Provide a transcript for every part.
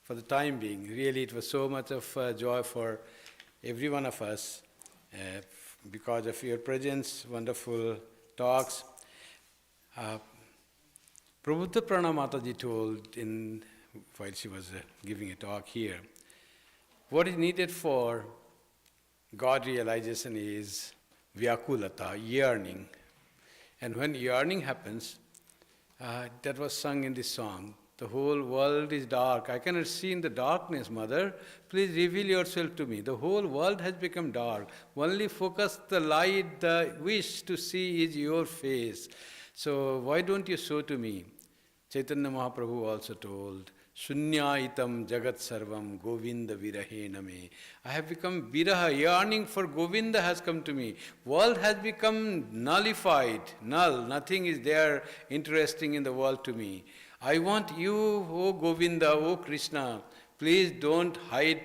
for the time being. Really, it was so much of joy for every one of us because of your presence, wonderful talks. Prabhupada Prana Mataji told while she was giving a talk here, what is needed for God realization is vyakulata, yearning. And when yearning happens, that was sung in this song, the whole world is dark. I cannot see in the darkness, Mother. Please reveal yourself to me. The whole world has become dark. Only focus the light, the wish to see is your face. So why don't you show to me? Chaitanya Mahaprabhu also told, Shunyaitam Jagat Sarvam Govinda Virahena me. I have become viraha, yearning for Govinda has come to me. World has become nullified, null. Nothing is there interesting in the world to me. I want you, O Govinda, O Krishna. Please don't hide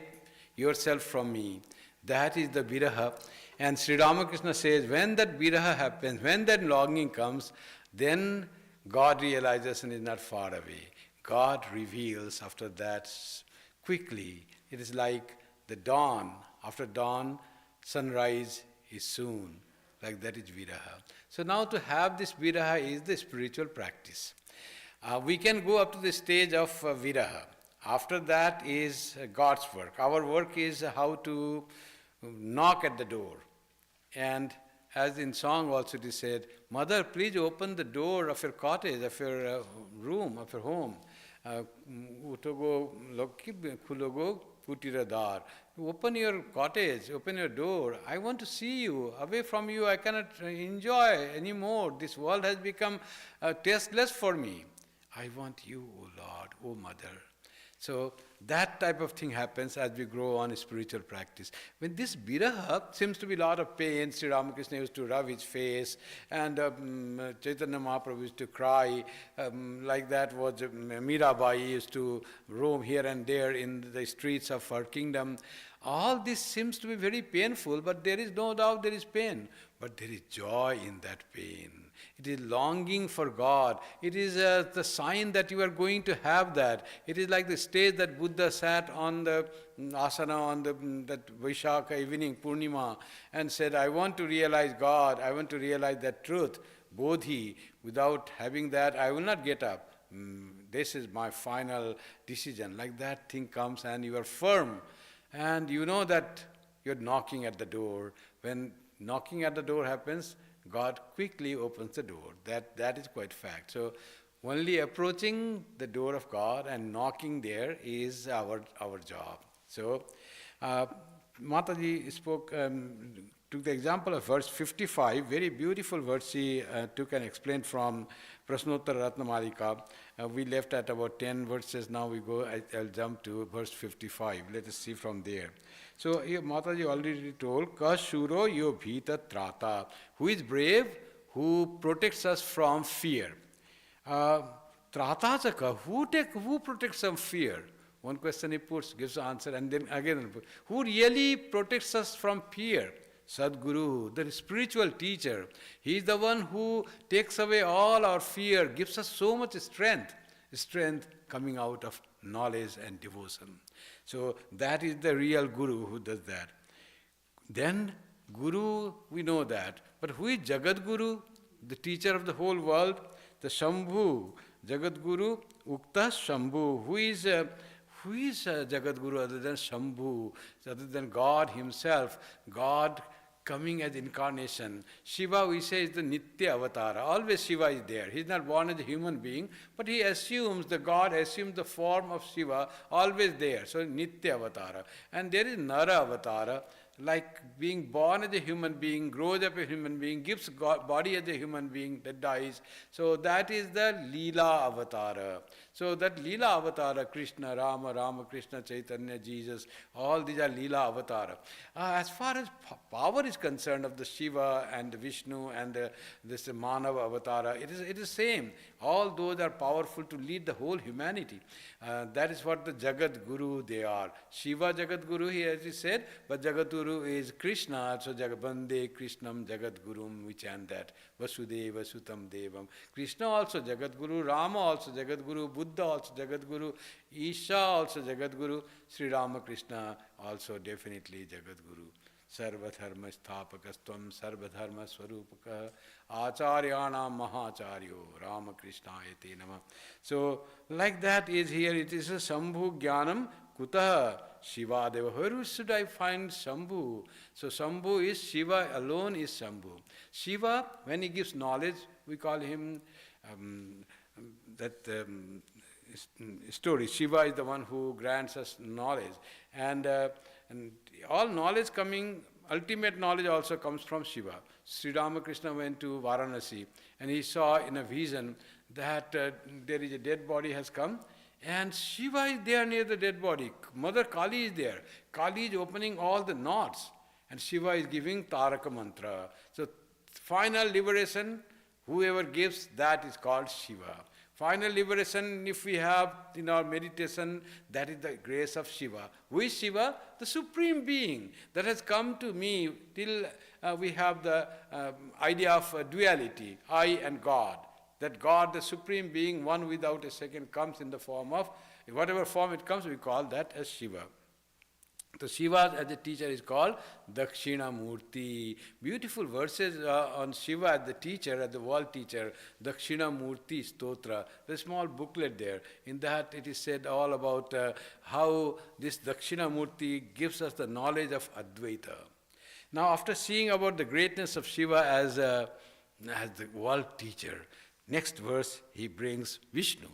yourself from me. That is the viraha. And Sri Ramakrishna says, when that viraha happens, when that longing comes, then God realization is not far away. God reveals after that quickly. It is like the dawn. After dawn, sunrise is soon. Like that is viraha. So now to have this viraha is the spiritual practice. We can go up to the stage of viraha. After that is God's work. Our work is how to knock at the door. And as in song also it is said, Mother, please open the door of your cottage, of your room, of your home. Open your cottage, open your door. I want to see you. Away from you, I cannot enjoy anymore. This world has become tasteless for me. I want you, O Lord, O Mother. So that type of thing happens as we grow on spiritual practice. When this viraha seems to be a lot of pain, Sri Ramakrishna used to rub his face, and Chaitanya Mahaprabhu used to cry. Like that was Mirabai used to roam here and there in the streets of her kingdom. All this seems to be very painful, but there is no doubt there is pain. But there is joy in that pain. It is longing for God. It is the sign that you are going to have that. It is like the stage that Buddha sat on the asana on that Vaishakha evening, Purnima, and said, I want to realize God. I want to realize that truth. Bodhi. Without having that, I will not get up. This is my final decision. Like that thing comes and you are firm. And you know that you're knocking at the door. When knocking at the door happens, God quickly opens the door. That is quite fact. So only approaching the door of God and knocking there is our job. So Mataji took the example of verse 55, very beautiful verse she took and explained from Prashnottara Ratna-Malika. We left at about 10 verses, now we go, I'll jump to verse 55. Let us see from there. So here Mataji already told, Ka shuro yo bhita trata. Who is brave? Who protects us from fear. Trata chaka, who protects from fear? One question he puts, gives the answer, and then again, who really protects us from fear? Sadguru, the spiritual teacher. He is the one who takes away all our fear, gives us so much strength coming out of knowledge and devotion. So that is the real Guru who does that. Then Guru, we know that. But who is Jagat Guru? The teacher of the whole world? The Shambhu. Jagat Guru, Ukta Shambhu. Who is Jagat Guru other than Shambhu, other than God himself? God coming as incarnation. Shiva, we say, is the Nitya Avatara. Always Shiva is there. He is not born as a human being, but he assumes, the God assumes the form of Shiva, always there. So Nitya Avatara. And there is Nara Avatara, like being born as a human being, grows up a human being, gives body as a human being that dies. So that is the Leela Avatara. So that Leela Avatara, Krishna, Rama, Krishna, Chaitanya, Jesus, all these are Leela Avatara. As far as power is concerned of the Shiva and the Vishnu and this Manava Avatara, it is same. All those are powerful to lead the whole humanity. That is what the Jagat Guru they are. Shiva Jagat Guru, as he said, but Jagat Guru is Krishna, so Jagabande Krishnam Jagat Gurum, we chant that. Vasudeva Sutam Devam. Krishna also Jagat Guru, Rama also Jagat Guru, Buddha also Jagadguru, Isha also Jagadguru, Sri Ramakrishna also definitely Jagadguru. Sarvadharma sthapakastvam sarvadharma swarupaka acharyanam mahacharyo Ramakrishna ete nama. So like that is here, it is a Shambhu Jnanam Kutaha Shiva Deva. Where should I find Shambhu? So Shambhu is Shiva alone is Shambhu. Shiva, when he gives knowledge, we call him story. Shiva is the one who grants us knowledge. And all knowledge coming, ultimate knowledge also comes from Shiva. Sri Ramakrishna went to Varanasi and he saw in a vision that there is a dead body has come and Shiva is there near the dead body. Mother Kali is there. Kali is opening all the knots and Shiva is giving Taraka Mantra. So final liberation, whoever gives, that is called Shiva. Final liberation, if we have in our meditation, that is the grace of Shiva. Who is Shiva? The Supreme Being that has come to me till we have the idea of duality, I and God. That God, the Supreme Being, one without a second, comes in the form of, whatever form it comes, we call that as Shiva. So Shiva as a teacher is called Dakshinamurti. Beautiful verses on Shiva as the teacher, as the world teacher, Dakshinamurti Stotra. There's a small booklet there. In that it is said all about how this Dakshinamurti gives us the knowledge of Advaita. Now after seeing about the greatness of Shiva as the world teacher, next verse he brings Vishnu.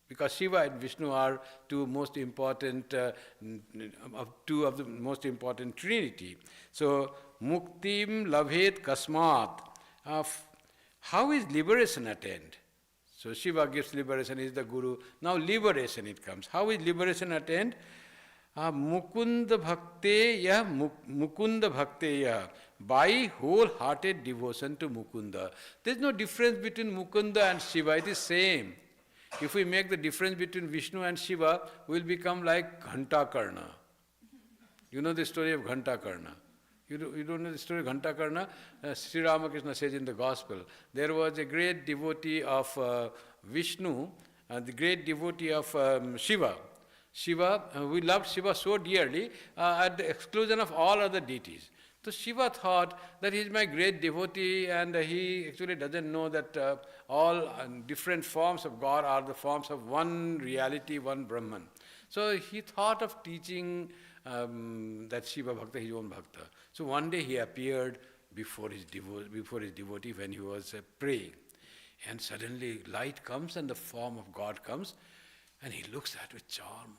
Because Shiva and Vishnu are two of the most important Trinity. So, Muktim Labhet Kasmat. How is liberation attained? So, Shiva gives liberation, is the Guru. Now, liberation it comes. How is liberation attained? Mukunda Bhakteya. By wholehearted devotion to Mukunda. There is no difference between Mukunda and Shiva, it is same. If we make the difference between Vishnu and Shiva, we will become like Ghantakarna. You know the story of Ghantakarna? You don't know the story of Ghantakarna? Sri Ramakrishna says in the Gospel, there was a great devotee of Vishnu and the great devotee of Shiva. We loved Shiva so dearly at the exclusion of all other deities. So Shiva thought that he is my great devotee and he actually doesn't know that all different forms of God are the forms of one reality, one Brahman. So he thought of teaching that Shiva Bhakta, his own Bhakta. So one day he appeared before his devotee when he was praying. And suddenly light comes and the form of God comes and he looks at it with charm.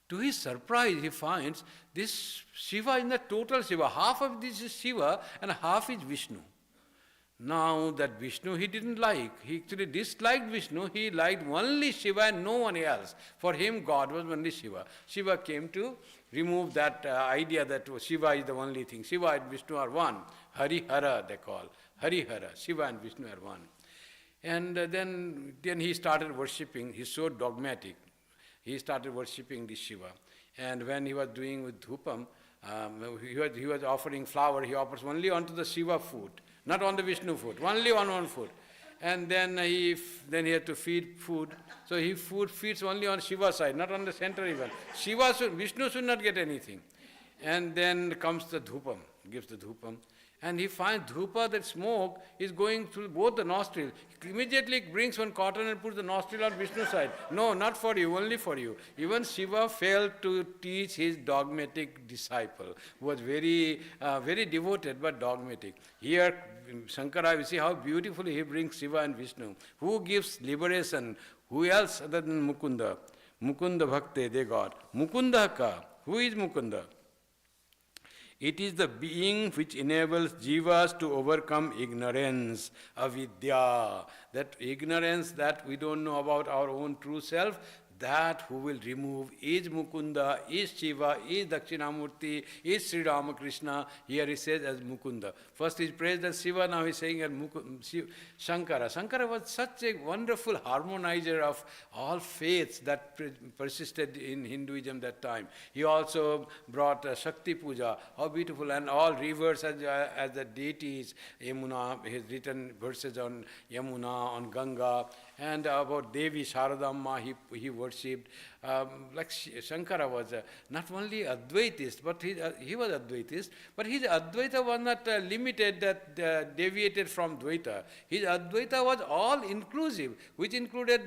To his surprise, he finds this Shiva is the total Shiva. Half of this is Shiva and half is Vishnu. Now that Vishnu he didn't like. He actually disliked Vishnu. He liked only Shiva and no one else. For him, God was only Shiva. Shiva came to remove that idea that Shiva is the only thing. Shiva and Vishnu are one. Harihara they call. Harihara. Shiva and Vishnu are one. And then he started worshipping. He's so dogmatic. He started worshipping this Shiva. And when he was doing with Dhupam, he was offering flower. He offers only onto the Shiva food, not on the Vishnu food, only on one food. And then he had to feed food. So he feeds only on Shiva side, not on the center even. Vishnu should not get anything. And then comes the Dhupam, gives the Dhupam. And he finds dhupa, that smoke, is going through both the nostrils. He immediately brings one cotton and puts the nostril on Vishnu's side. No, not for you, only for you. Even Shiva failed to teach his dogmatic disciple, who was very devoted but dogmatic. Here, Shankara, we see how beautifully he brings Shiva and Vishnu. Who gives liberation? Who else other than Mukunda? Mukunda Bhakte, they got. Mukunda ka. Who is Mukunda? It is the being which enables jivas to overcome ignorance, avidya. That ignorance that we don't know about our own true self, that who will remove is Mukunda, is Shiva, is Dakshinamurti, is Sri Ramakrishna. Here he says as Mukunda. First he praised as Shiva, now he is saying as Shankara. Shankara was such a wonderful harmonizer of all faiths that persisted in Hinduism that time. He also brought Shakti Puja, how beautiful, and all rivers as the deities. Yamuna, he has written verses on Yamuna, on Ganga, And about Devi Sharadamma, he worshipped. Like Shankara was not only Advaitist, but he was Advaitist, but his Advaita was not limited, that deviated from Dvaita. His Advaita was all inclusive, which included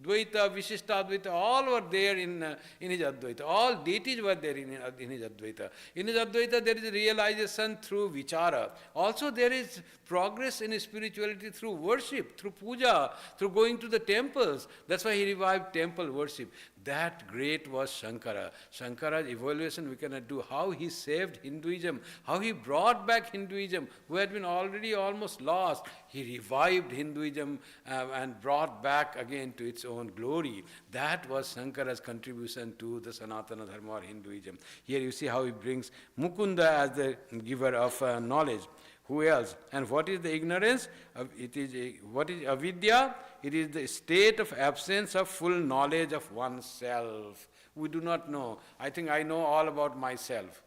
Dvaita, Vishishtadvaita, all were there in his Advaita. All deities were there in his Advaita. In his Advaita there is realization through vichara. Also there is progress in spirituality through worship, through puja, through going to the temples. That's why he revived temple worship. That great was Shankara. Shankara's evaluation we cannot do. How he saved Hinduism, how he brought back Hinduism, who had been already almost lost. He revived Hinduism and brought back again to its own glory. That was Shankara's contribution to the Sanatana Dharma or Hinduism. Here you see how he brings Mukunda as the giver of knowledge. Who else? And what is the ignorance? What is avidya? It is the state of absence of full knowledge of oneself. We do not know. I think I know all about myself,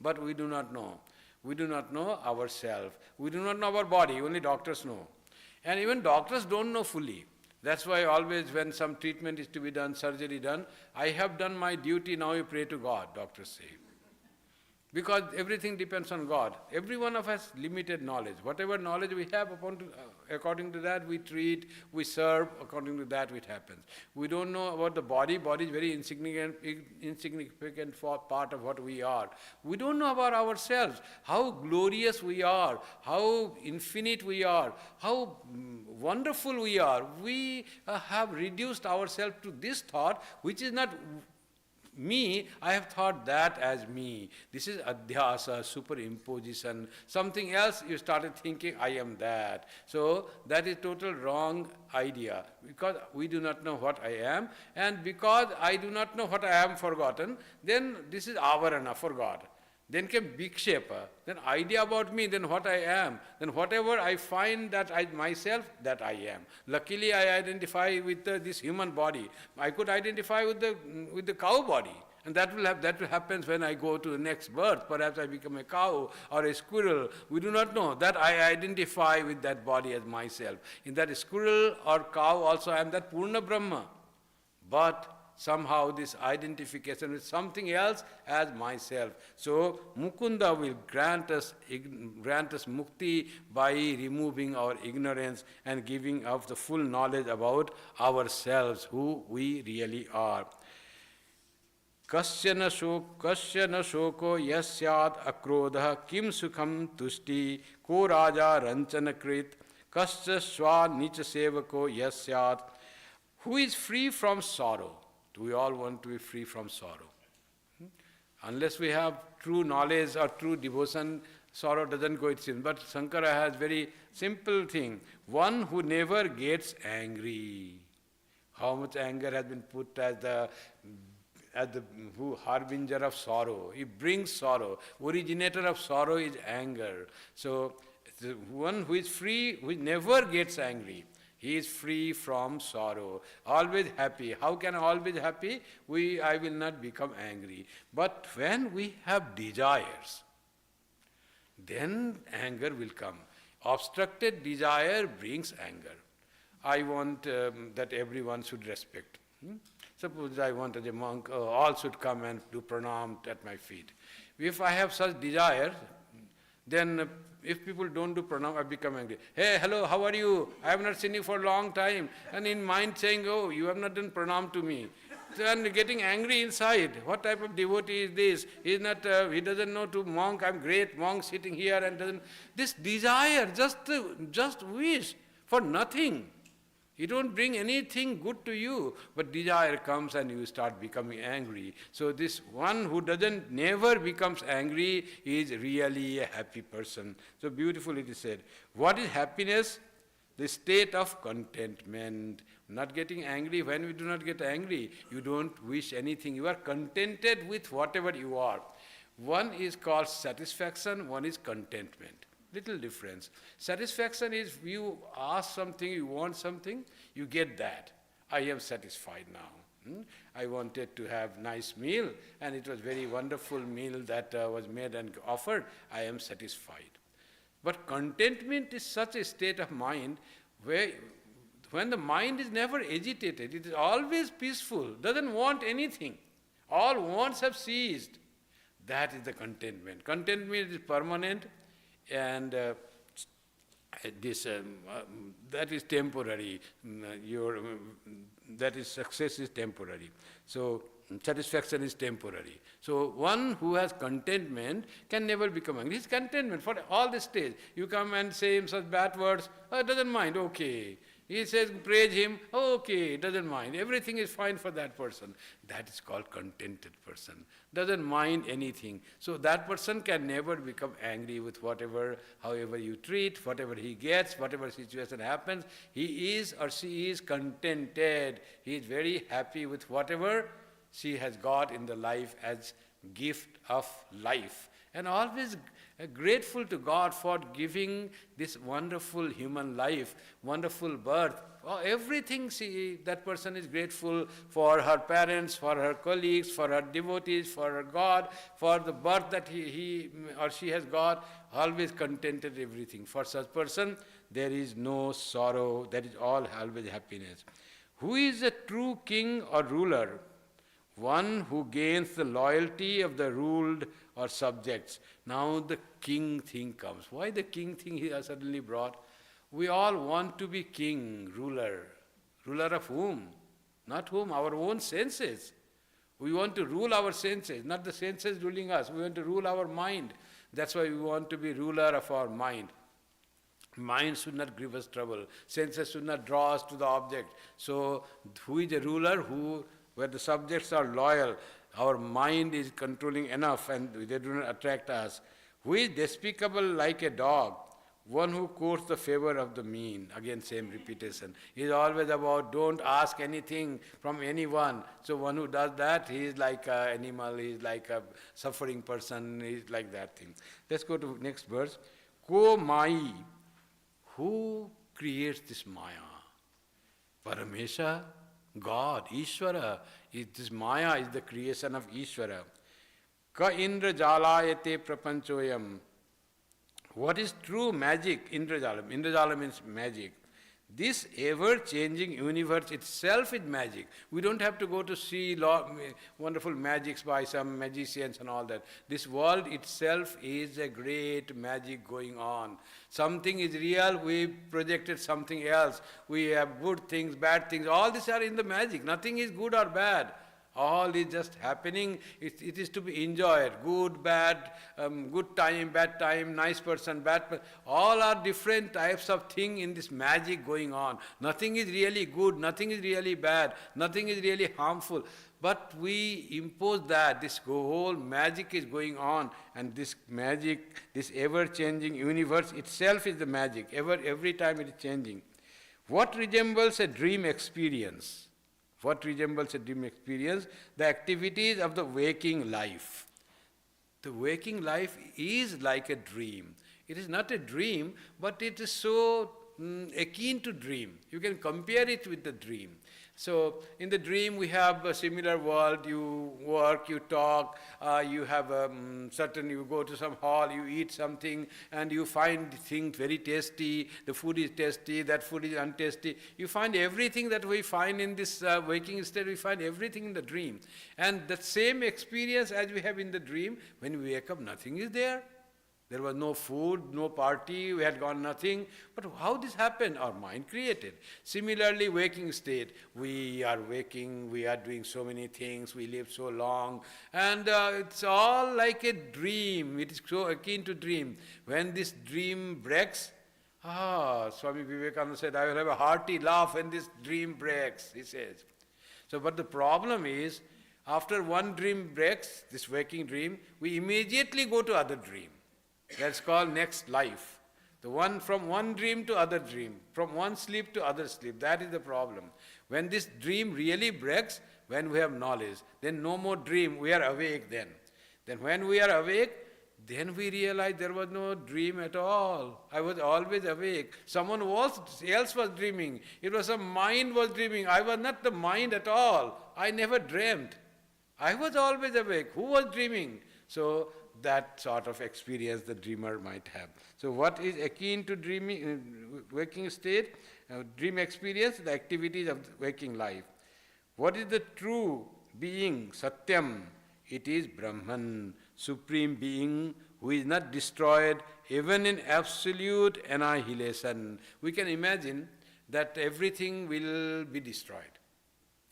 but we do not know. We do not know ourselves. We do not know our body. Only doctors know. And even doctors don't know fully. That's why always when some treatment is to be done, surgery done, I have done my duty, now you pray to God, doctors say. Because everything depends on God. Every one of us limited knowledge. Whatever knowledge we have, according to that we treat, we serve, according to that it happens. We don't know about the body. Body is very insignificant part of what we are. We don't know about ourselves, how glorious we are, how infinite we are, how wonderful we are. We have reduced ourselves to this thought, which is not me, I have thought that as me. This is adhyasa, superimposition. Something else you started thinking, I am that. So that is total wrong idea. Because we do not know what I am, and because I do not know what I am forgotten, then this is avarana, forgot. Then came vikshepa, then idea about me, then what I am, then whatever I find that I myself, that I am. Luckily I identify with this human body. I could identify with the cow body, and that will happen when I go to the next birth. Perhaps I become a cow or a squirrel. We do not know. That I identify with that body as myself. In that squirrel or cow also I am that Purna Brahma. But somehow this identification with something else as myself. So Mukunda will grant us mukti by removing our ignorance and giving us the full knowledge about ourselves, who we really are. Kasyana shoko yasyad akrodha kim sukham tushti ko raja ranchana krit kasya swa nicha sevako yasyad. Who is free from sorrow? We all want to be free from sorrow. Unless we have true knowledge or true devotion, sorrow doesn't go, it seems. But Shankara has very simple thing. One who never gets angry. How much anger has been put as the harbinger of sorrow. He brings sorrow. Originator of sorrow is anger. So the one who is free, who never gets angry. He is free from sorrow, always happy. How can I always happy? I will not become angry. But when we have desires, then anger will come. Obstructed desire brings anger. I want that everyone should respect. Suppose I want as a monk, all should come and do pranam at my feet. If I have such desire, then if people don't do pranam, I become angry. Hey, hello, how are you? I have not seen you for a long time. And in mind saying, oh, you have not done pranam to me. Then getting angry inside. What type of devotee is this? He doesn't know to monk, I'm great monk sitting here and doesn't. This desire, just wish for nothing. You don't bring anything good to you, but desire comes and you start becoming angry. So this one who never becomes angry is really a happy person. So beautifully it is said. What is happiness? The state of contentment. Not getting angry. When we do not get angry, you don't wish anything. You are contented with whatever you are. One is called satisfaction, one is contentment. Little difference. Satisfaction is you ask something, you want something, you get that. I am satisfied now. I wanted to have nice meal and it was very wonderful meal that was made and offered. I am satisfied. But contentment is such a state of mind where when the mind is never agitated, it is always peaceful, doesn't want anything. All wants have ceased. That is the contentment. Contentment is permanent, and that is temporary. That is success is temporary. So satisfaction is temporary. So one who has contentment can never become angry. His contentment for all the stage. You come and say him such bad words, doesn't mind, okay. He says, praise him, okay, doesn't mind. Everything is fine for that person. That is called contented person. Doesn't mind anything. So that person can never become angry with whatever, however you treat, whatever he gets, whatever situation happens. He is or she is contented. He is very happy with whatever she has got in the life as gift of life. And always grateful to God for giving this wonderful human life, wonderful birth. Everything that person is grateful for her parents, for her colleagues, for her devotees, for her God, for the birth that he or she has got, always contented everything. For such person, there is no sorrow, that is all always happiness. Who is a true king or ruler? One who gains the loyalty of the ruled or subjects. Now the king thing comes. Why the king thing he has suddenly brought? We all want to be king, ruler. Ruler of whom? Not whom, our own senses. We want to rule our senses, not the senses ruling us. We want to rule our mind. That's why we want to be ruler of our mind. Mind should not give us trouble. Senses should not draw us to the object. So who is a ruler? Where the subjects are loyal, our mind is controlling enough and they do not attract us. Who is despicable like a dog? One who courts the favor of the mean. Again, same repetition. He is always about don't ask anything from anyone. So one who does that, he is like an animal, he is like a suffering person, he is like that thing. Let's go to next verse. Ko Mai. Who creates this Maya? Paramesha? God, Ishvara. This Maya is the creation of Ishvara. Ka Indra Jalayate Prapanchoyam. What is true magic? Indrajala. Indrajala means magic. This ever-changing universe itself is magic. We don't have to go to see wonderful magics by some magicians and all that. This world itself is a great magic going on. Something is real, we projected something else. We have good things, bad things. All these are in the magic. Nothing is good or bad. All is just happening. It is to be enjoyed. Good, bad, good time, bad time, nice person, bad person. All are different types of things in this magic going on. Nothing is really good, nothing is really bad, nothing is really harmful. But we impose that, this whole magic is going on, and this magic, this ever-changing universe itself is the magic. Every time it is changing. What resembles a dream experience? What resembles a dream experience? The activities of the waking life. The waking life is like a dream. It is not a dream, but it is so akin to dream. You can compare it with the dream. So in the dream we have a similar world. You work, you talk, you have you go to some hall, you eat something and you find things very tasty. The food is tasty, that food is untasty. You find everything that we find in this waking state, we find everything in the dream. And the same experience as we have in the dream, when we wake up, nothing is there. There was no food, no party, we had gone nothing. But how this happened? Our mind created. Similarly, waking state, we are waking, we are doing so many things, we live so long, and it's all like a dream. It is so akin to dream. When this dream breaks, Swami Vivekananda said, I will have a hearty laugh when this dream breaks, he says. So, but the problem is, after one dream breaks, this waking dream, we immediately go to other dream. That's called next life. From one dream to other dream, from one sleep to other sleep. That is the problem. When this dream really breaks, when we have knowledge, then no more dream, we are awake then. Then when we are awake, then we realize there was no dream at all. I was always awake. Someone else was dreaming. It was some mind was dreaming. I was not the mind at all. I never dreamt. I was always awake. Who was dreaming? So that sort of experience the dreamer might have. So what is akin to dreaming, waking state? Dream experience, the activities of waking life. What is the true being, Satyam? It is Brahman, supreme being who is not destroyed even in absolute annihilation. We can imagine that everything will be destroyed.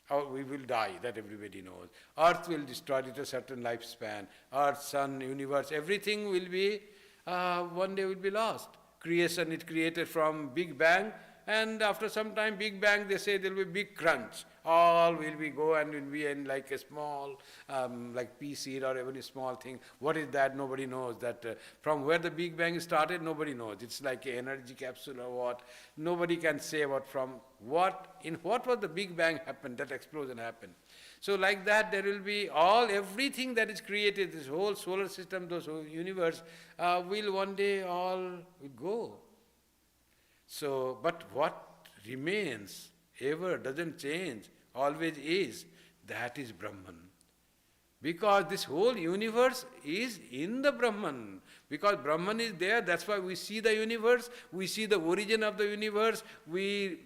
Or we will die, that everybody knows. Earth will destroy it a certain lifespan. Earth, sun, universe, everything will be, one day will be lost. Creation is created from Big Bang, and after some time, Big Bang, they say there will be big crunch. All will be go and will be in like a small, like pea seed or even a small thing. What is that? Nobody knows. That from where the Big Bang started, nobody knows. It's like an energy capsule or what. Nobody can say in what was the Big Bang happened, that explosion happened. So like that, there will be everything that is created, this whole solar system, this whole universe, will one day all will go. So, but what remains, ever, doesn't change, always is, that is Brahman. Because this whole universe is in the Brahman. Because Brahman is there, that's why we see the universe, we see the origin of the universe, we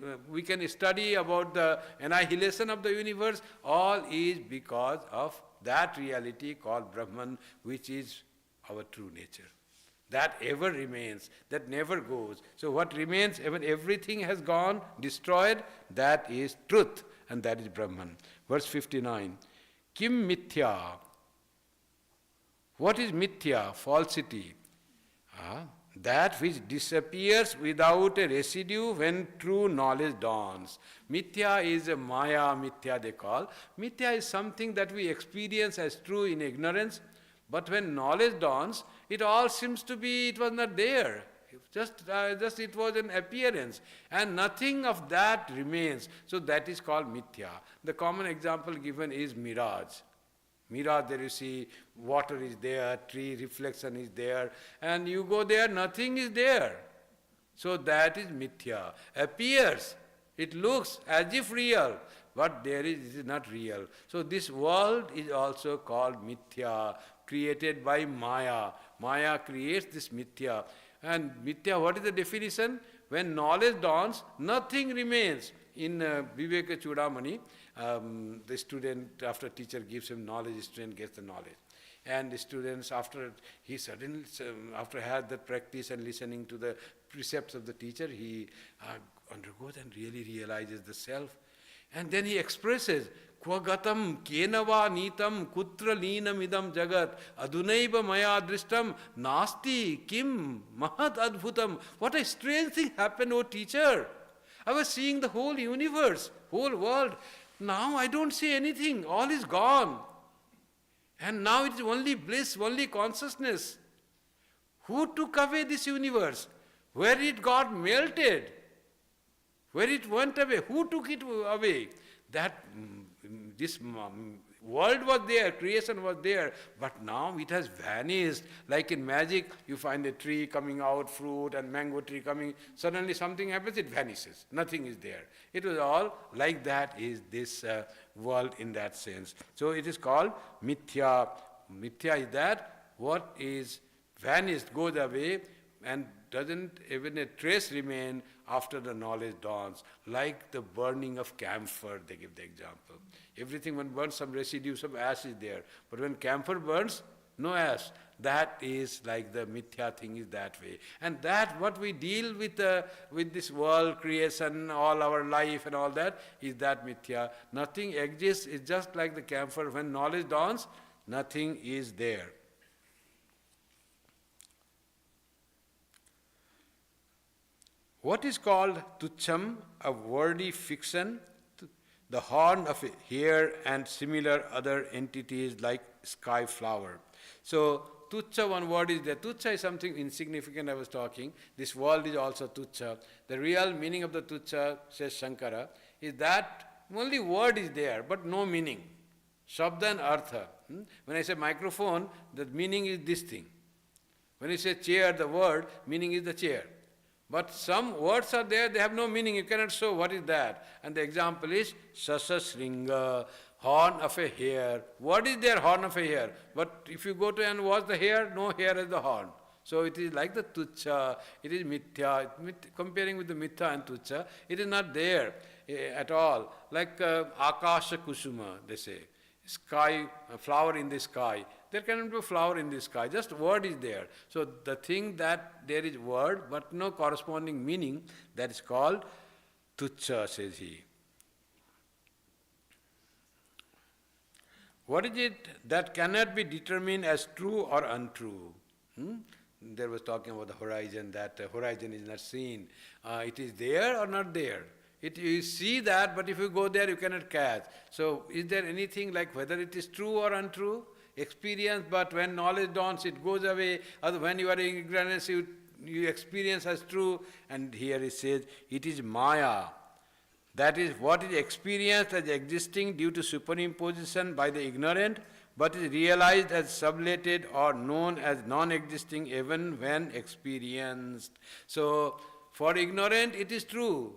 can study about the annihilation of the universe, all is because of that reality called Brahman, which is our true nature. That ever remains, that never goes. So what remains, when everything has gone, destroyed, that is truth, and that is Brahman. Verse 59, Kim mithya? What is mithya? Falsity. That which disappears without a residue when true knowledge dawns. Mithya is a maya, mithya they call. Mithya is something that we experience as true in ignorance, but when knowledge dawns, it all seems to be, it was not there. Just it was an appearance, and nothing of that remains. So that is called mithya. The common example given is mirage. Mirage, there you see water is there, tree reflection is there, and you go there, nothing is there. So that is mithya. Appears, it looks as if real, but it is not real. So this world is also called mithya, created by Maya. Maya creates this mithya. And mithya, what is the definition? When knowledge dawns, nothing remains. In Viveka Chudamani, the student, after teacher gives him knowledge, the student gets the knowledge. And the students, after had that practice and listening to the precepts of the teacher, he undergoes and really realizes the self. And then he expresses, Kvagatam kenava nitam kutra leenam idam jagat adunaiva maya drishtam nasti kim mahat adbhutam. What a strange thing happened, O teacher. I was seeing the whole universe, whole world. Now I don't see anything. All is gone. And now it is only bliss, only consciousness. Who took away this universe? Where it got melted? Where it went away? Who took it away? This world was there, creation was there, but now it has vanished. Like in magic, you find a tree coming out, fruit and mango tree coming, suddenly something happens, it vanishes. Nothing is there. It was all like that is this world in that sense. So it is called mithya. Mithya is that what is vanished, goes away, and doesn't even a trace remain after the knowledge dawns. Like the burning of camphor, they give the example. Everything when burns, some residue, some ash is there. But when camphor burns, no ash. That is like the mithya thing is that way. And that what we deal with this world, creation, all our life and all that, is that mithya. Nothing exists, it's just like the camphor. When knowledge dawns, nothing is there. What is called tucham, a wordy fiction, the horn of a hare and similar other entities like sky flower. So tucha, one word is there. Tucha is something insignificant I was talking. This world is also tucha. The real meaning of the tucha, says Shankara, is that only word is there, but no meaning. Shabda and artha. When I say microphone, the meaning is this thing. When you say chair, the word, meaning is the chair. But some words are there, they have no meaning, you cannot show what is that. And the example is Sasasringa, horn of a hare. What is there, horn of a hare? But if you go to and watch the hare, no hare is the horn. So it is like the tuchha, it is mithya, comparing with the mithya and tuchha, it is not there at all. Like akasha kusuma, they say, sky, a flower in the sky. There cannot be a flower in the sky, just word is there. So the thing that there is word but no corresponding meaning, that is called tuchha, says he. What is it that cannot be determined as true or untrue? There was talking about the horizon, that the horizon is not seen. It is there or not there? You see that, but if you go there, you cannot catch. So is there anything like whether it is true or untrue? Experience, but when knowledge dawns, it goes away. When you are in ignorance, you experience as true. And here it says, it is Maya. That is what is experienced as existing due to superimposition by the ignorant, but is realized as sublated or known as non-existing even when experienced. So, for ignorant it is true.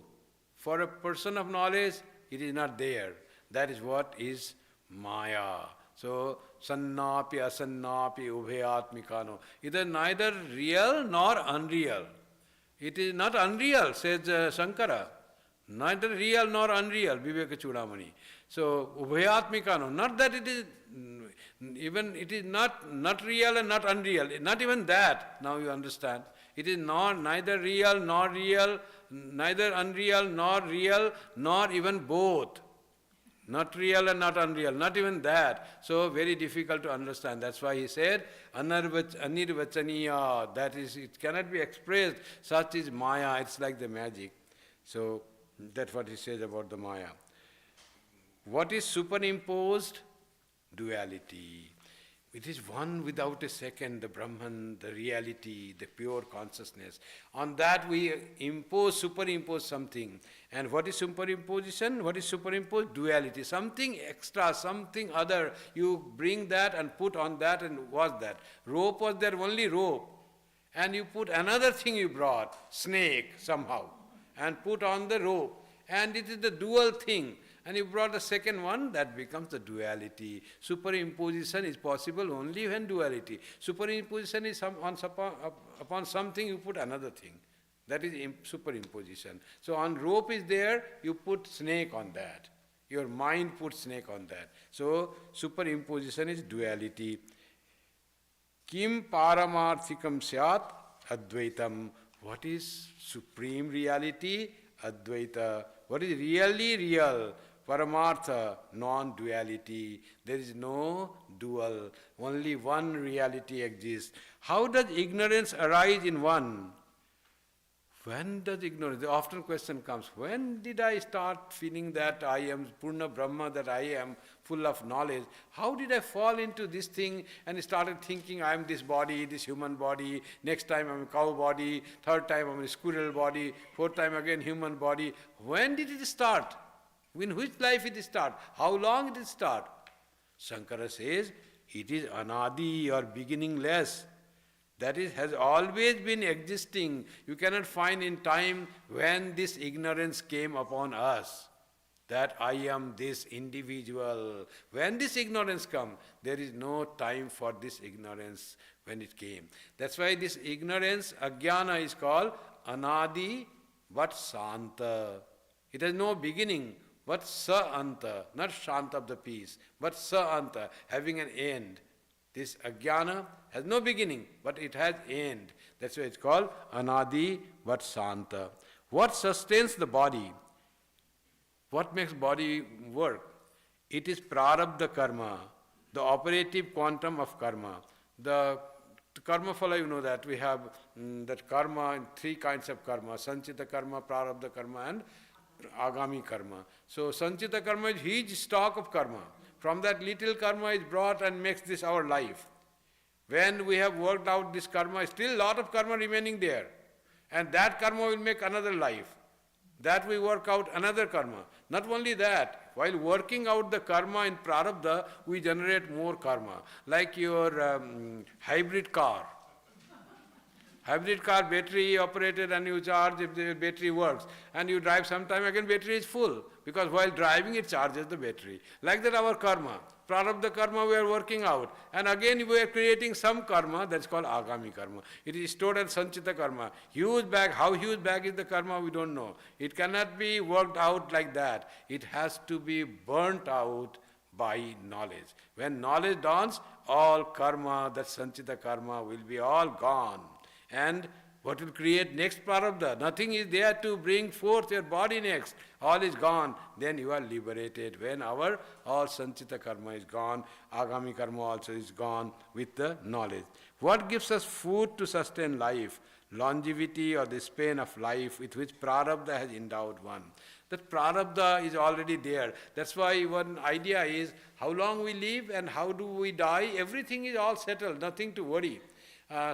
For a person of knowledge, it is not there. That is what is Maya. So, sannapi asannapi ubhayatmikano. It is neither real nor unreal. It is not unreal, says Shankara. Neither real nor unreal, Viveka Chudamani. So, Ubhayatmikano, not that it is, even it is not real and not unreal, not even that, now you understand. It is neither real nor real, neither unreal nor real, nor even both. Not real and not unreal, not even that. So, very difficult to understand. That's why he said, Anirvachaniya, that is, it cannot be expressed, such is Maya, it's like the magic. So, that's what he says about the Maya. What is superimposed? Duality. It is one without a second, the Brahman, the reality, the pure consciousness. On that we superimpose something. And what is superimposition? What is superimposed? Duality. Something extra, something other. You bring that and put on that and was that. Rope was there, only rope. And you put another thing you brought, snake somehow, and put on the rope. And it is the dual thing. And you brought a second one, that becomes the duality. Superimposition is possible only when duality. Superimposition is upon something you put another thing. That is superimposition. So on rope is there, you put snake on that. Your mind puts snake on that. So superimposition is duality. Kim paramarthikam syat advaitam. What is supreme reality? Advaita. What is really real? Paramartha, non-duality. There is no dual. Only one reality exists. How does ignorance arise in one? When does ignorance? The often question comes, when did I start feeling that I am Purna Brahma, that I am full of knowledge? How did I fall into this thing and started thinking I am this body, this human body, next time I am a cow body, third time I am a squirrel body, fourth time again human body. When did it start? In which life it start? How long it start? Shankara says, it is anadi or beginningless. That is, has always been existing. You cannot find in time when this ignorance came upon us, that I am this individual. When this ignorance comes, there is no time for this ignorance when it came. That's why this ignorance, ajnana, is called anadi but santa. It has no beginning, but sa-anta, not shanta of the peace, but sa-anta, having an end. This ajnana has no beginning, but it has end. That's why it's called anadi but santa. What sustains the body? What makes body work? It is prarabdha karma, the operative quantum of karma. The karma phala, you know that we have that karma, three kinds of karma: sanchita karma, prarabdha karma, and agami karma. So sanchita karma is huge stock of karma. From that little karma is brought and makes this our life. When we have worked out this karma, still lot of karma remaining there. And that karma will make another life. That we work out another karma. Not only that, while working out the karma in prarabdha, we generate more karma. Like your hybrid car. Hybrid car, battery operated, and you charge if the battery works. And you drive sometime, again battery is full. Because while driving it charges the battery. Like that our karma. Prarabdha karma we are working out. And again we are creating some karma that's called agami karma. It is stored as sanchita karma. Huge bag, how huge bag is the karma we don't know. It cannot be worked out like that. It has to be burnt out by knowledge. When knowledge dawns, all karma, that sanchita karma will be all gone. And what will create next prarabdha? Nothing is there to bring forth your body next. All is gone. Then you are liberated. When our all sanchita karma is gone, agami karma also is gone with the knowledge. What gives us food to sustain life? Longevity or the span of life with which prarabdha has endowed one. That prarabdha is already there. That's why one idea is how long we live and how do we die. Everything is all settled, nothing to worry.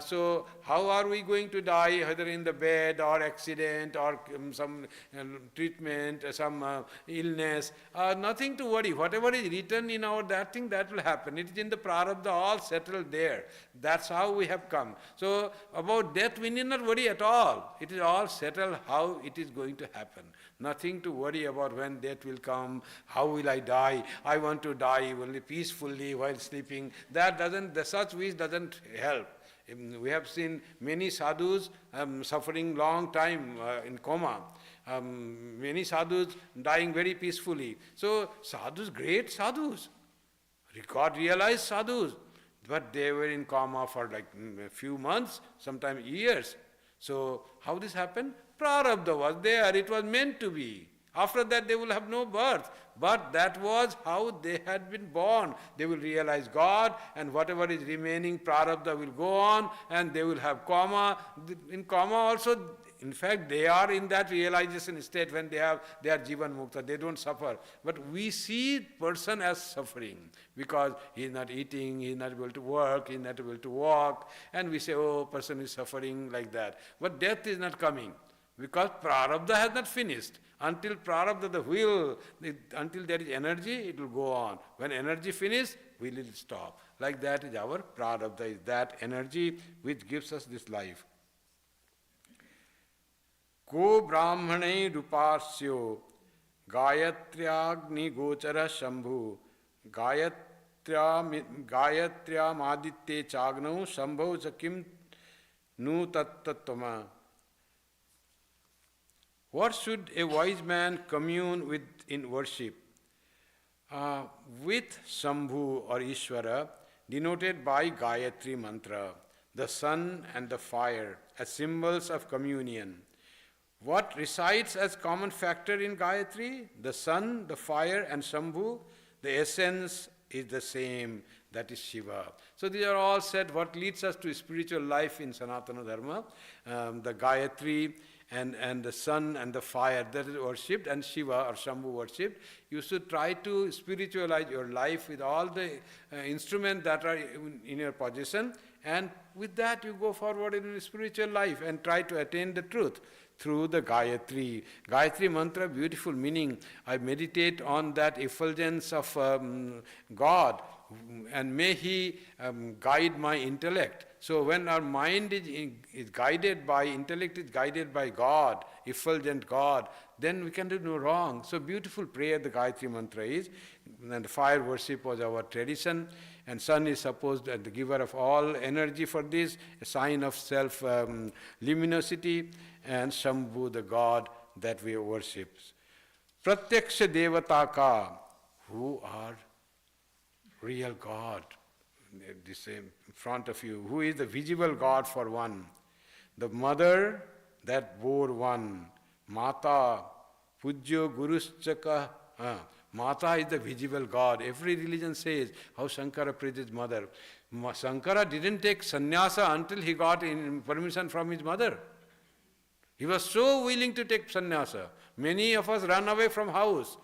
So how are we going to die, whether in the bed or accident or some treatment, some illness, nothing to worry. Whatever is written in our that thing, that will happen. It is in the prarabdha all settled there. That's how we have come. So about death we need not worry at all. It is all settled how it is going to happen. Nothing to worry about when death will come, how will I die. I want to die only peacefully while sleeping. Such wish doesn't help. We have seen many sadhus suffering long time in coma. Many sadhus dying very peacefully. So sadhus, great sadhus, realized sadhus, but they were in coma for like a few months, sometimes years. So how this happened? Prarabdha was there, it was meant to be. After that they will have no birth. But that was how they had been born. They will realize God, and whatever is remaining prarabdha will go on, and they will have coma. In coma also, in fact, they are in that realization state when they are jivan mukta. They don't suffer. But we see person as suffering because he is not eating, he is not able to work, he is not able to walk, and we say, oh, person is suffering like that. But death is not coming because prarabdha has not finished. Until prarabdha, the wheel, until there is energy, it will go on. When energy finishes, we will stop. Like that is our prarabdha, is that energy which gives us this life. Ko brahmane rupasyo gayatriagni gochara shambhu gayatryam aditye chagnau shambhu chakim nu tattattvama. What should a wise man commune with in worship? With Shambhu or Ishvara, denoted by Gayatri mantra, the sun and the fire as symbols of communion. What resides as common factor in Gayatri? The sun, the fire and Shambhu, the essence is the same, that is Shiva. So these are all said what leads us to spiritual life in Sanatana Dharma. The Gayatri and the sun and the fire, that is worshipped, and Shiva or Shambhu worshipped. You should try to spiritualize your life with all the instruments that are in your possession, and with that you go forward in your spiritual life and try to attain the truth through the Gayatri. Gayatri mantra, beautiful meaning. I meditate on that effulgence of God, and may He guide my intellect. So when our mind is guided by, intellect is guided by God, effulgent God, then we can do no wrong. So beautiful prayer the Gayatri mantra is. And fire worship was our tradition, and sun is supposed as the giver of all energy for this, a sign of self-luminosity, and Shambhu, the God that we worship. Pratyaksha Devata Ka, who are real God, this in front of you, who is the visible God for one. The mother that bore one, Mata, Pujyo Guruschaka. Mata is the visible God. Every religion says how Shankara praised his mother. Shankara didn't take sannyasa until he got permission from his mother. He was so willing to take sannyasa. Many of us run away from house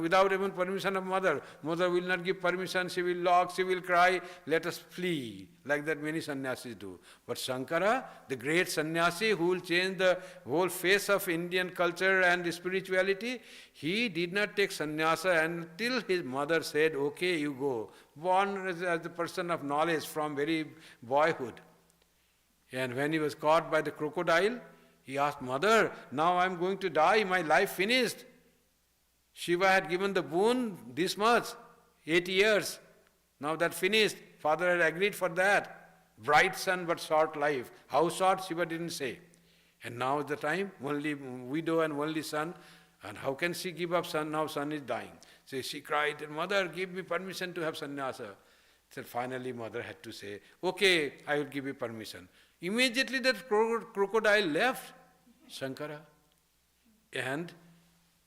without even permission of mother. Mother will not give permission, she will lock, she will cry, let us flee. Like that many sannyasis do. But Shankara, the great sannyasi who will change the whole face of Indian culture and spirituality, he did not take sannyasa until his mother said, okay, you go. Born as a person of knowledge from very boyhood. And when he was caught by the crocodile, he asked, Mother, now I am going to die, my life finished. Shiva had given the boon this much, 8 years. Now that finished, father had agreed for that. Bright son but short life. How short, Shiva didn't say. And now is the time, only widow and only son. And how can she give up son? Now son is dying. So she cried, mother, give me permission to have sannyasa. So finally mother had to say, okay, I will give you permission. Immediately that crocodile left Shankara. And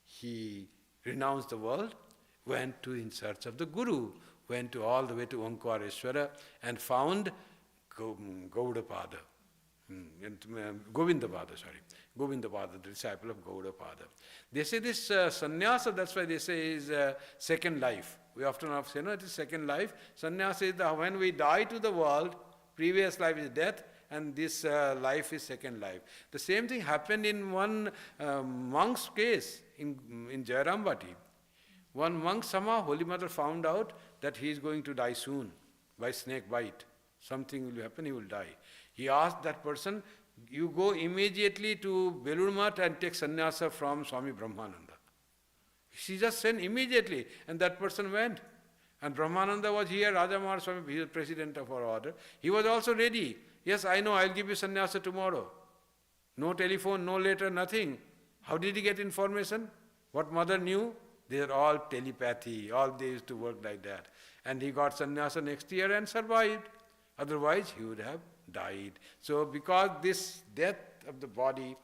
he renounced the world, went to in search of the Guru, went to all the way to Omkareshwara and found Gaudapada. Govindapada, the disciple of Gaudapada. They say this sannyasa, that's why they say is second life. We often say, no, it is second life. Sannyasa is when we die to the world, previous life is death, and this life is second life. The same thing happened in one monk's case in Jairambati. One monk, somehow Holy Mother found out that he is going to die soon by snake bite. Something will happen, he will die. He asked that person, you go immediately to Belur Math and take sannyasa from Swami Brahmananda. She just sent immediately, and that person went. And Brahmananda was here, Raja Mahar Swami, he was president of our order. He was also ready. Yes, I know, I'll give you sannyasa tomorrow. No telephone, no letter, nothing. How did he get information? What mother knew? They are all telepathy, all they used to work like that. And he got sannyasa next year and survived. Otherwise, he would have died. So, because this death of the body,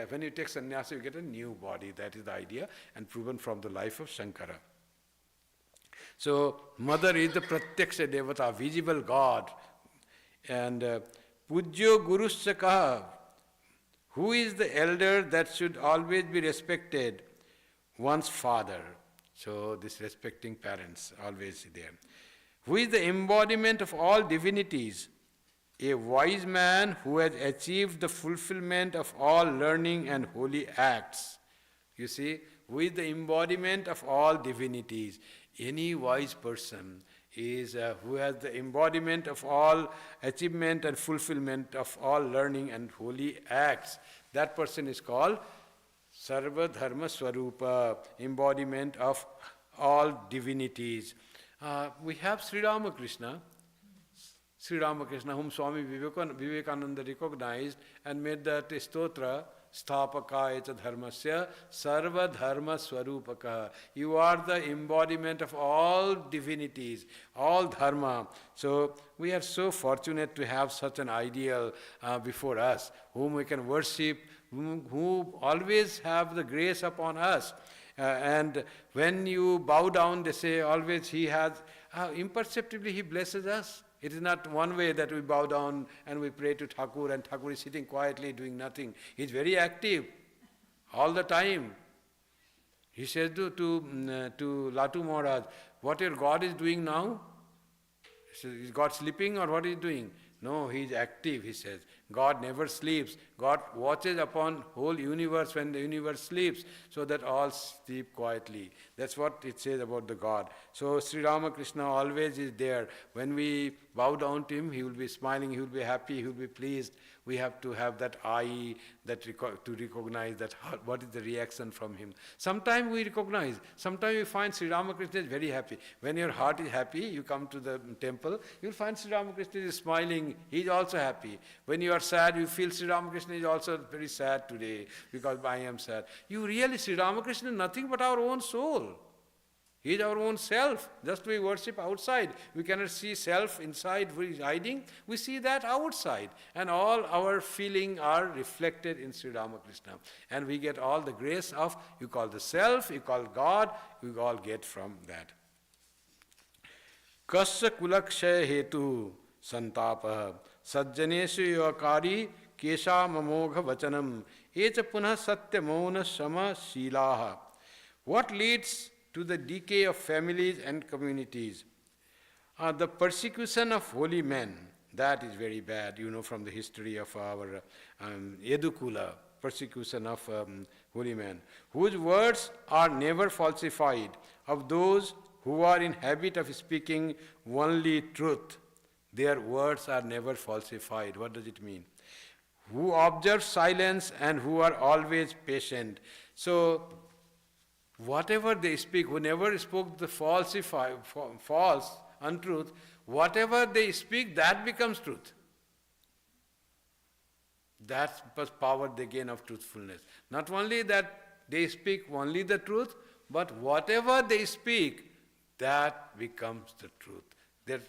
when you take sannyasa, you get a new body. That is the idea, and proven from the life of Shankara. So, mother is the pratyaksha devata, visible God. And pujyo gurusya kaha, who is the elder that should always be respected? One's father. So, this respecting parents, always there. Who is the embodiment of all divinities? A wise man who has achieved the fulfillment of all learning and holy acts. You see, who is the embodiment of all divinities? Any wise person is who has the embodiment of all achievement and fulfillment of all learning and holy acts. That person is called Sarva Dharma Swarupa, embodiment of all divinities. We have Sri Ramakrishna, whom Swami Vivekananda recognized and made that stotra, Sthapaka echa dharmasya sarva dharma swarupaka. You are the embodiment of all divinities, all dharma. So we are so fortunate to have such an ideal before us, whom we can worship, who always have the grace upon us. And when you bow down, they say always he has, imperceptibly he blesses us. It is not one way that we bow down and we pray to Thakur and Thakur is sitting quietly doing nothing. He is very active all the time. He says to Latu Maharaj, what your God is doing now? He says, is God sleeping or what is he doing? No, he is active, he says. God never sleeps. God watches upon whole universe when the universe sleeps, so that all sleep quietly. That's what it says about the God. So Sri Ramakrishna always is there. When we bow down to him, he will be smiling, he will be happy, he will be pleased. We have to have that eye to recognize that what is the reaction from him. Sometimes we recognize, sometimes we find Sri Ramakrishna is very happy. When your heart is happy, you come to the temple, you will find Sri Ramakrishna is smiling, he is also happy. When you are sad, you feel Sri Ramakrishna is also very sad today because I am sad. You really, Sri Ramakrishna is nothing but our own soul. He is our own self. Just we worship outside. We cannot see self inside who is hiding. We see that outside. And all our feelings are reflected in Sri Ramakrishna. And we get all the grace of, you call the self, you call God, we all get from that. Kasya kulakshaya hetu santapa sajjaneshu yakari kesha mamogha vachanam echa punah satya mauna sama shilaha. What leads to the decay of families and communities? The persecution of holy men, that is very bad, you know, from the history of our Yadukula, persecution of holy men, whose words are never falsified, of those who are in habit of speaking only truth. Their words are never falsified. What does it mean? Who observe silence and who are always patient. So, whatever they speak, who never spoke the false untruth, whatever they speak, that becomes truth. That's the power they gain of truthfulness. Not only that they speak only the truth, but whatever they speak, that becomes the truth. Their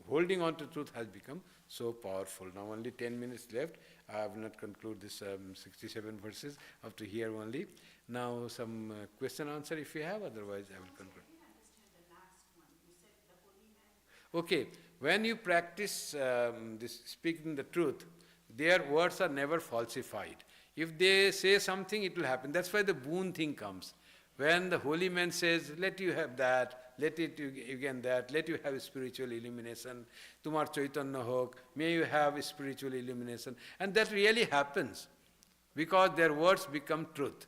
holding on to truth has become so powerful. Now only 10 minutes left. I have not concluded this 67 verses up to here only. Now some question answer if you have, otherwise I will conclude. Okay, when you practice this speaking the truth, their words are never falsified. If they say something, it will happen. That's why the boon thing comes. When the holy man says, let you have that, let it again that, let you have spiritual illumination, tumar chaitanya hok, may you have spiritual illumination. And that really happens because their words become truth.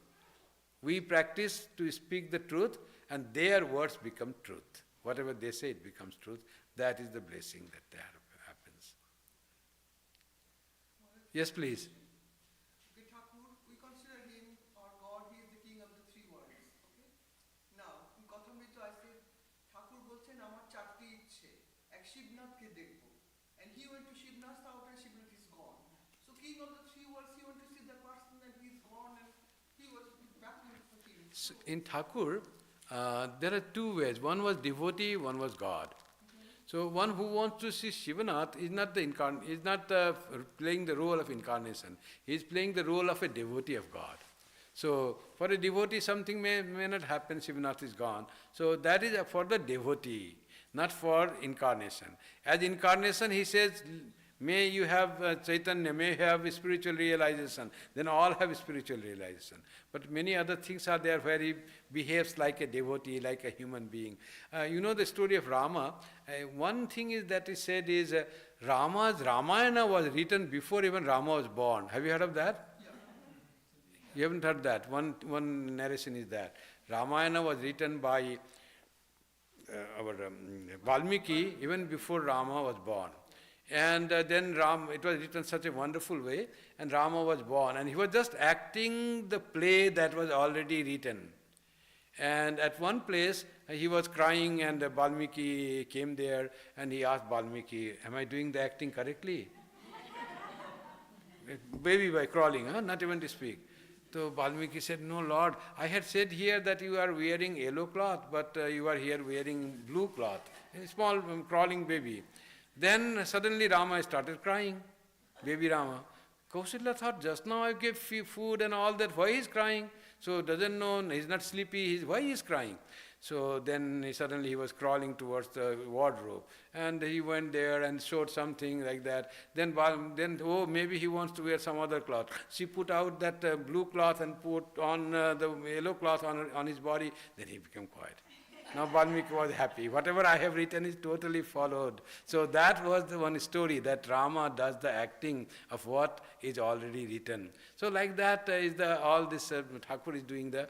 We practice to speak the truth and their words become truth. Whatever they say, it becomes truth. That is the blessing that happens. Yes, please. In Thakur, there are two ways. One was devotee, one was God. So one who wants to see Shivanath is not playing the role of incarnation. He is playing the role of a devotee of God. So for a devotee, something may not happen. Shivanath is gone. So that is for the devotee, not for incarnation. As incarnation, he says, may you have Chaitanya, may you have spiritual realization. Then all have spiritual realization. But many other things are there where he behaves like a devotee, like a human being. You know the story of Rama. One thing is that is said is Rama's Ramayana was written before even Rama was born. Have you heard of that? Yeah. You haven't heard that. One narration is that. Ramayana was written by our Valmiki even before Rama was born. And then it was written such a wonderful way, and Rama was born, and he was just acting the play that was already written. And at one place, he was crying, and Valmiki came there, and he asked Valmiki, am I doing the acting correctly? Baby by crawling, not even to speak. So Valmiki said, no Lord, I had said here that you are wearing yellow cloth, but you are here wearing blue cloth, a small crawling baby. Then suddenly Rama started crying, baby Rama. Kausalya thought, just now I gave food and all that, why he's crying? So doesn't know, he's not sleepy, why he's crying? So then suddenly he was crawling towards the wardrobe, and he went there and showed something like that. Then maybe he wants to wear some other cloth. She put out that blue cloth and put on the yellow cloth on his body, then he became quiet. Now Valmiki was happy. Whatever I have written is totally followed. So that was the one story, that Rama does the acting of what is already written. So like that is all this, Thakur is doing the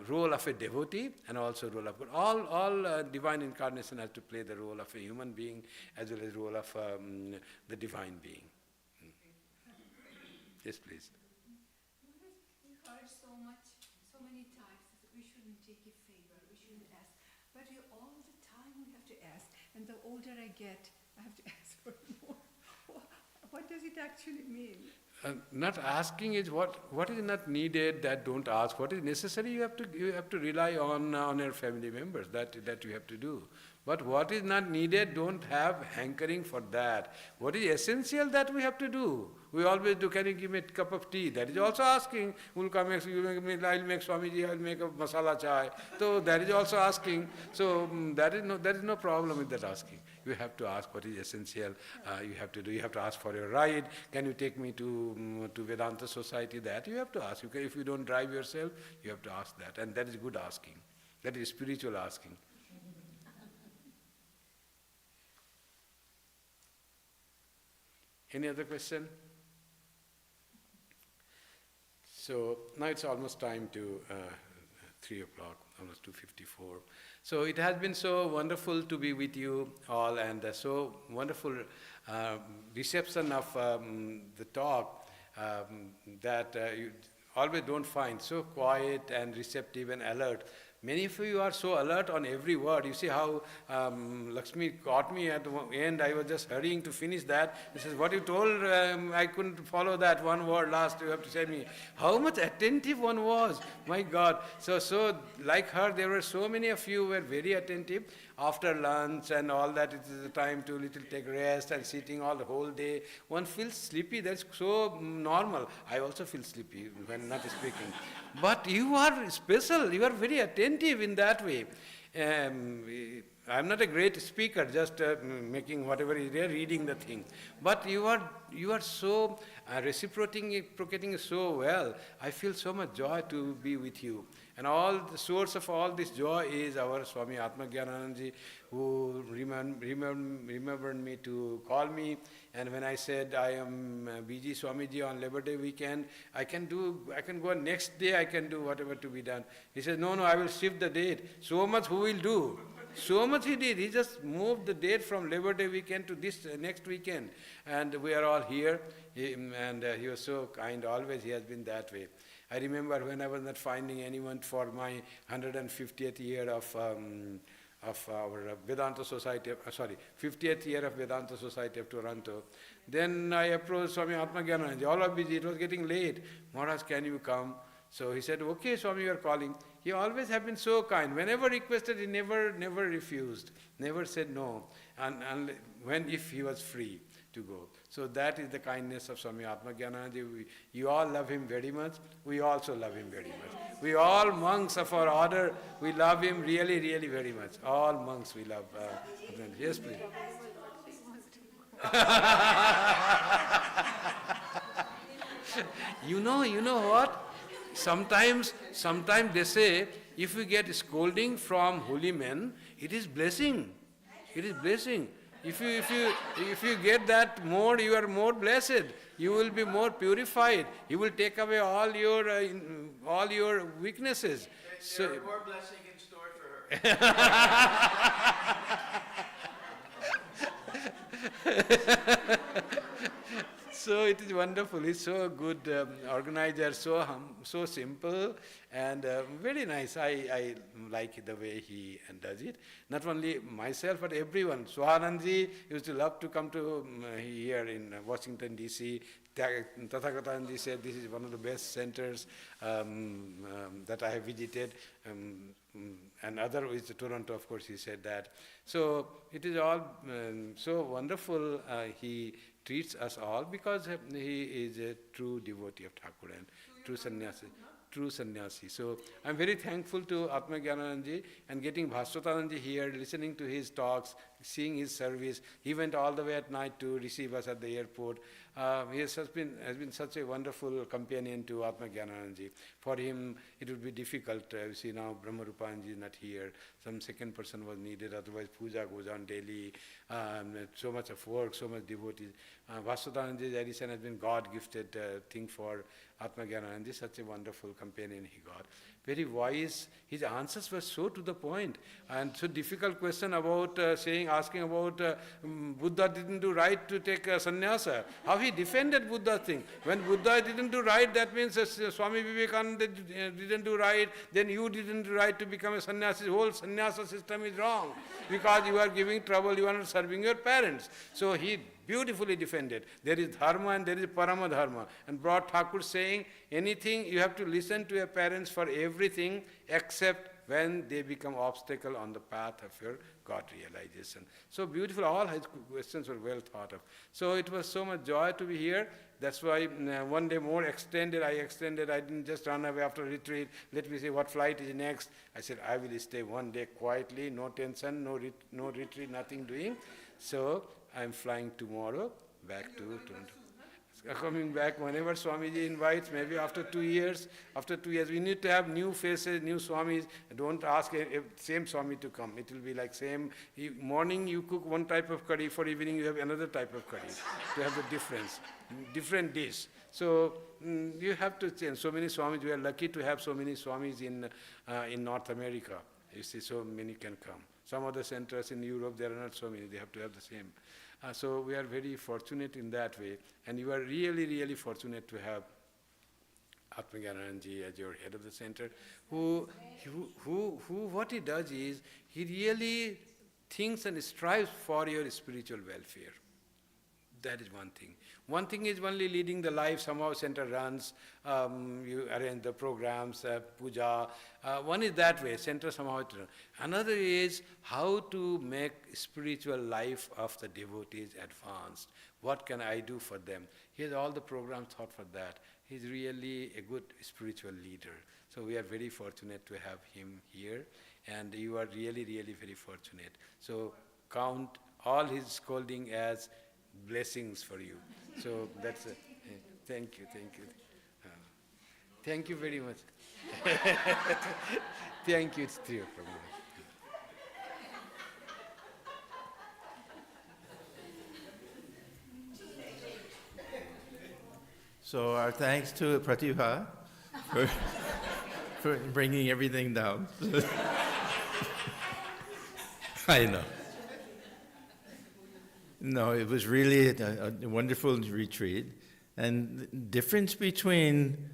role of a devotee and also role of God. All divine incarnation has to play the role of a human being as well as role of the divine being. Yes, please. We heard so many times that we shouldn't take a favor, we shouldn't ask. But all the time we have to ask, and the older I get, I have to ask for more. What does it actually mean? Not asking is what is not needed, that don't ask. What is necessary, you have to rely on your family members. That you have to do. But what is not needed, don't have hankering for that. What is essential, that we have to do. We always do. Can you give me a cup of tea? That is also asking. I'll make Swamiji, I'll make a masala chai. So that is also asking. So there is no problem with that asking. You have to ask what is essential. You have to do. You have to ask for your ride. Can you take me to Vedanta Society? That you have to ask. If you don't drive yourself, you have to ask that. And that is good asking. That is spiritual asking. Any other question? So now it's almost time to 3 o'clock, almost 2:54. So it has been so wonderful to be with you all, and so wonderful reception of the talk that you always don't find, so quiet and receptive and alert. Many of you are so alert on every word. You see how Lakshmi caught me at the end. I was just hurrying to finish that. He says, what you told, I couldn't follow that one word last. You have to say me. How much attentive one was. My God. So like her, there were so many of you who were very attentive. After lunch and all that, it is a time to little take rest and sitting all the whole day. One feels sleepy. That's so normal. I also feel sleepy when not speaking. But you are special. You are very attentive in that way. I'm not a great speaker, just making whatever is there, reading the thing. But you are so reciprocating so well. I feel so much joy to be with you. And all the source of all this joy is our Swami Atmagyananandaji, who remembered me to call me. And when I said I am busy Swamiji on Labor Day weekend, I can go next day, I can do whatever to be done. He said, no, I will shift the date. So much who will do? So much he did. He just moved the date from Labor Day weekend to this next weekend. And we are all here. He was so kind. Always he has been that way. I remember when I was not finding anyone for my 150th year of our Vedanta Society, 50th year of Vedanta Society of Toronto. Then I approached Swami Atmagyanandaji. All are busy. It was getting late. Maharaj, can you come? So he said, okay, Swami, you are calling. He always have been so kind. Whenever requested, he never refused, never said no, and if he was free to go. So that is the kindness of Swami Atmagyanandaji. You all love him very much. We also love him very much. We all monks of our order, we love him really, really very much. All monks we love. Yes, please. You know what? Sometimes they say, if you get scolding from holy men, it is blessing. It is blessing. If you get that more, you are more blessed. You will be more purified. He will take away all your weaknesses. There are more blessing in store for her. So it is wonderful. He's so good organizer, so simple, and very nice. I like the way he does it. Not only myself, but everyone. Swahanandaji used to love to come to here in Washington, D.C. Tathagataji said this is one of the best centers that I have visited. And other is Toronto, of course, he said that. So it is all so wonderful. He treats us all because he is a true devotee of Thakur and true sannyasi. So I'm very thankful to Atmagyananandaji and getting Bhaswatarandaji here, listening to his talks, seeing his service. He went all the way at night to receive us at the airport. He has been such a wonderful companion to Atmagyananandaji. For him, it would be difficult. You see now Brahmarupanji is not here. Some second person was needed. Otherwise, puja goes on daily. So much of work, so much devotees. Vasudhanandaji's addition has been God-gifted thing for Atmagyananandaji. Such a wonderful companion he got. Very wise. His answers were so to the point. And so difficult question about asking about Buddha didn't do right to take sannyasa. How he defended Buddha's thing. When Buddha didn't do right, that means Swami Vivekananda didn't do right, then you didn't do right to become a sannyasi. The whole sannyasa system is wrong because you are giving trouble, you are not serving your parents. So he beautifully defended. There is dharma and there is parama dharma. And brought Thakur saying, anything you have to listen to your parents for everything except when they become obstacle on the path of your God realization. So beautiful, all his questions were well thought of. So it was so much joy to be here. That's why one day more extended, I didn't just run away after retreat. Let me see what flight is next. I said, I will stay one day quietly, no tension, no retreat, nothing doing. So I'm flying tomorrow back to Toronto. Coming back whenever Swamiji invites, maybe after 2 years. After 2 years, we need to have new faces, new Swamis. Don't ask same Swami to come. It will be like same. Morning you cook one type of curry, for evening you have another type of curry. To have the different dish. So you have to change. So many Swamis, we are lucky to have so many Swamis in North America. You see, so many can come. Some other centers in Europe, there are not so many. They have to have the same. So we are very fortunate in that way. And you are really, really fortunate to have Atmagyananji as your head of the center, what he does is, he really thinks and strives for your spiritual welfare. That is one thing. One thing is only leading the life, somehow center runs, you arrange the programs, puja. One is that way, center somehow it runs. Another is how to make spiritual life of the devotees advanced. What can I do for them? He has all the programs thought for that. He's really a good spiritual leader. So we are very fortunate to have him here, and you are really, really very fortunate. So count all his scolding as blessings for you. So that's a, thank you. Thank you very much. Thank you, it's 3 o'clock. So our thanks to Pratibha for bringing everything down. I know. No, it was really a wonderful retreat. And the difference between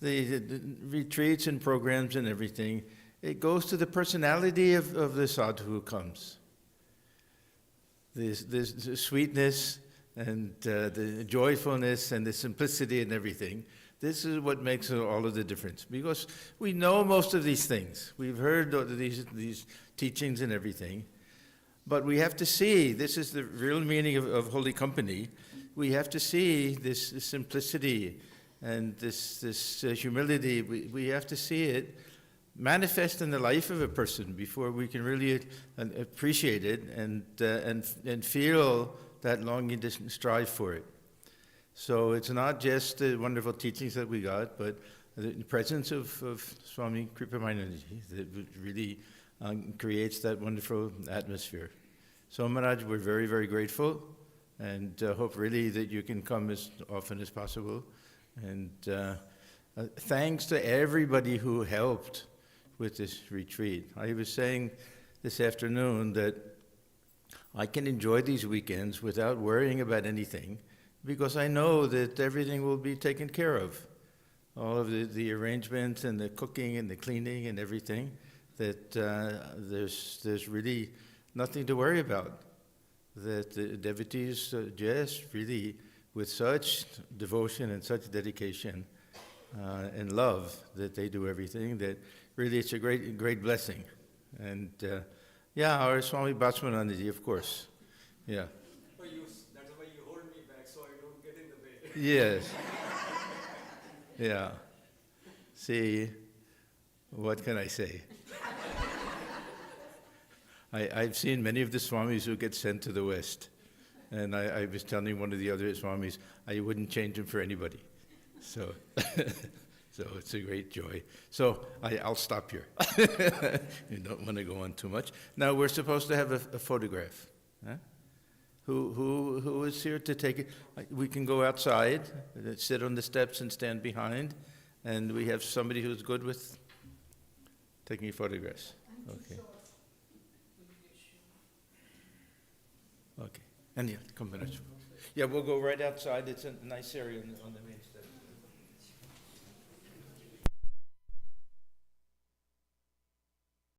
the retreats and programs and everything, it goes to the personality of the sadhu who comes. This sweetness and the joyfulness and the simplicity and everything. This is what makes all of the difference. Because we know most of these things. We've heard these teachings and everything. But we have to see, this is the real meaning of Holy Company, we have to see this simplicity and this humility. We have to see it manifest in the life of a person before we can really appreciate it and feel that longing to strive for it. So it's not just the wonderful teachings that we got, but the presence of Swami Kripamayananda that really creates that wonderful atmosphere. So Maharaj, we're very, very grateful, and hope really that you can come as often as possible. And thanks to everybody who helped with this retreat. I was saying this afternoon that I can enjoy these weekends without worrying about anything, because I know that everything will be taken care of. All of the arrangements and the cooking and the cleaning and everything, that there's really nothing to worry about. That the devotees just really, with such devotion and such dedication and love, that they do everything, that really it's a great blessing. And our Swami Bhatsmanandaji, of course. Yeah. That's why you hold me back so I don't get in the way. Yes. Yeah. See, what can I say? I've seen many of the Swamis who get sent to the West. And I was telling one of the other Swamis, I wouldn't change them for anybody. So, so it's a great joy. So I'll stop here. You don't want to go on too much. Now we're supposed to have a photograph. Huh? Who is here to take it? We can go outside, sit on the steps and stand behind, and we have somebody who's good with taking photographs. Okay. Okay. And yeah, come on. Yeah, we'll go right outside. It's a nice area on the main steps.